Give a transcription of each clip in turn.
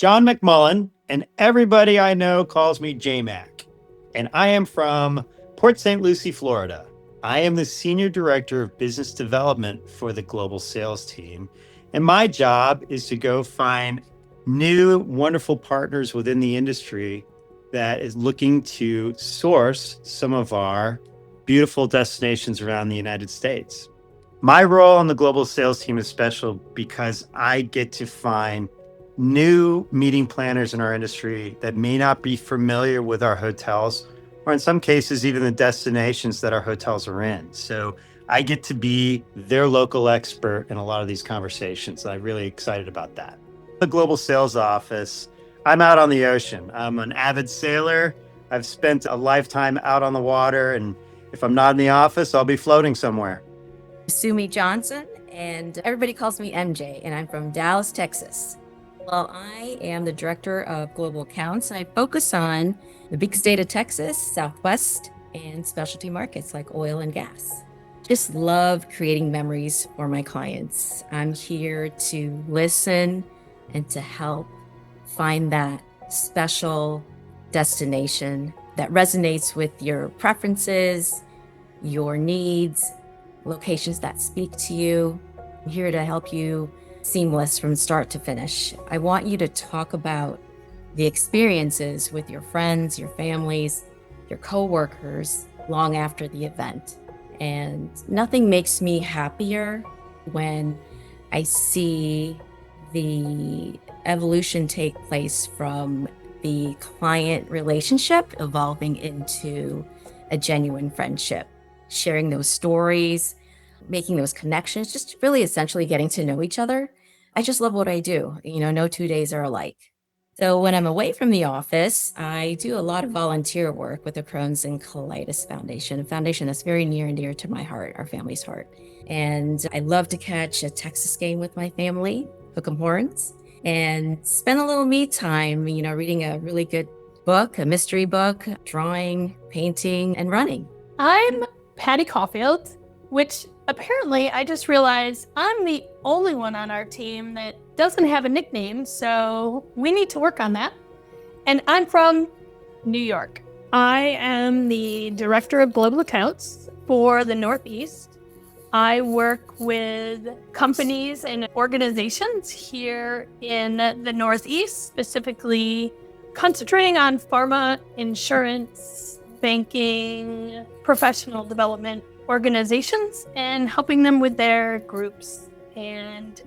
John McMullen, and everybody I know calls me JMac. And I am from Port St. Lucie, Florida. I am the Senior Director of Business Development for the Global Sales Team. And my job is to go find new, wonderful partners within the industry that is looking to source some of our beautiful destinations around the United States. My role on the Global Sales Team is special because I get to find new meeting planners in our industry that may not be familiar with our hotels, or in some cases, even the destinations that our hotels are in. So I get to be their local expert in a lot of these conversations. I'm really excited about that. The Global Sales Office, I'm out on the ocean. I'm an avid sailor. I've spent a lifetime out on the water, and if I'm not in the office, I'll be floating somewhere. Sumi Johnson, and everybody calls me MJ, and I'm from Dallas, Texas. Well, I am the Director of Global Accounts. I focus on the big state of Texas, Southwest, and specialty markets like oil and gas. Just love creating memories for my clients. I'm here to listen and to help find that special destination that resonates with your preferences, your needs, locations that speak to you. I'm here to help you seamless from start to finish. I want you to talk about the experiences with your friends, your families, your coworkers long after the event. And nothing makes me happier when I see the evolution take place from the client relationship evolving into a genuine friendship, sharing those stories, making those connections, just really essentially getting to know each other. I just love what I do. No 2 days are alike. So when I'm away from the office, I do a lot of volunteer work with the Crohn's and Colitis Foundation, a foundation that's very near and dear to my heart, our family's heart. And I love to catch a Texas game with my family, hook 'em horns, and spend a little me time, reading a really good book, a mystery book, drawing, painting, and running. I'm Patti Caulfield, which apparently I just realized I'm the only one on our team that doesn't have a nickname, so we need to work on that. And I'm from New York. I am the Director of Global Accounts for the Northeast. I work with companies and organizations here in the Northeast, specifically concentrating on pharma, insurance, banking, professional development organizations, and helping them with their groups. And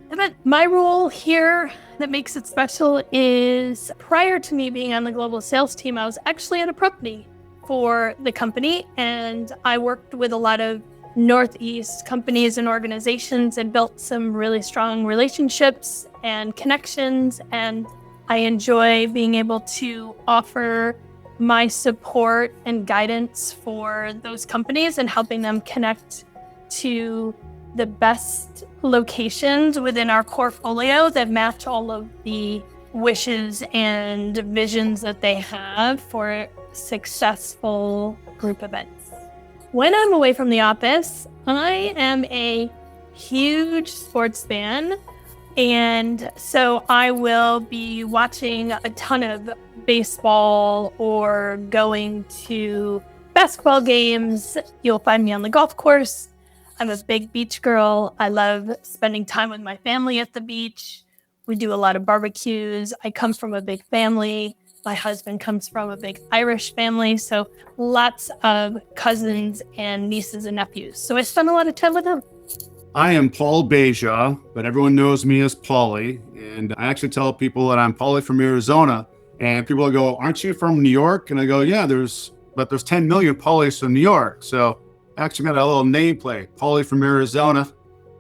my role here that makes it special is prior to me being on the global sales team, I was actually at a company for the company, and I worked with a lot of Northeast companies and organizations and built some really strong relationships and connections. And I enjoy being able to offer my support and guidance for those companies and helping them connect to the best locations within our portfolio that match all of the wishes and visions that they have for successful group events. When I'm away from the office, I am a huge sports fan. And so I will be watching a ton of baseball or going to basketball games. You'll find me on the golf course. I'm a big beach girl. I love spending time with my family at the beach. We do a lot of barbecues. I come from a big family. My husband comes from a big Irish family. So lots of cousins and nieces and nephews. So I spend a lot of time with them. I am Paul Beja, but everyone knows me as Paulie. And I actually tell people that I'm Paulie from Arizona. And people go, "Aren't you from New York?" And I go, "Yeah, there's 10 million Paulies from New York." So I actually got a little nameplate, Paulie from Arizona,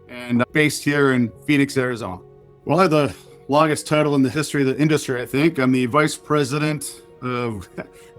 and based here in Phoenix, Arizona. Well, I have the longest title in the history of the industry, I think. I'm the Vice President of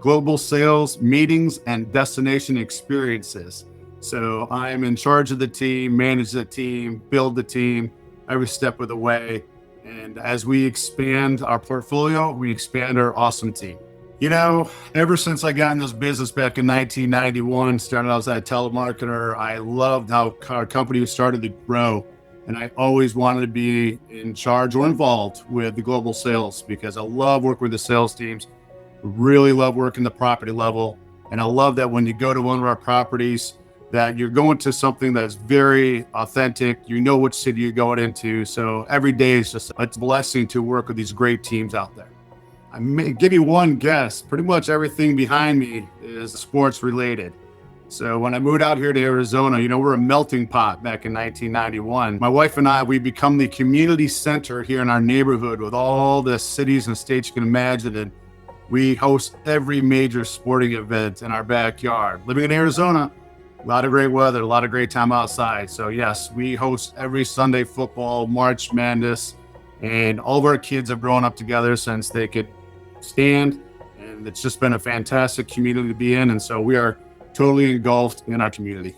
Global Sales, Meetings, and Destination Experiences. So I'm in charge of the team, manage the team, build the team every step of the way. And as we expand our portfolio, we expand our awesome team. Ever since I got in this business back in 1991, started out as a telemarketer, I loved how our company started to grow. And I always wanted to be in charge or involved with the global sales because I love working with the sales teams, really love working the property level. And I love that when you go to one of our properties, that you're going to something that's very authentic. You know which city you're going into. So every day is just a blessing to work with these great teams out there. I may give you one guess. Pretty much everything behind me is sports related. So when I moved out here to Arizona, we're a melting pot back in 1991. My wife and I, we become the community center here in our neighborhood with all the cities and states you can imagine. And we host every major sporting event in our backyard. Living in Arizona, a lot of great weather, a lot of great time outside. So yes, we host every Sunday football, March Madness, and all of our kids have grown up together since they could stand. And it's just been a fantastic community to be in. And so we are totally engulfed in our community.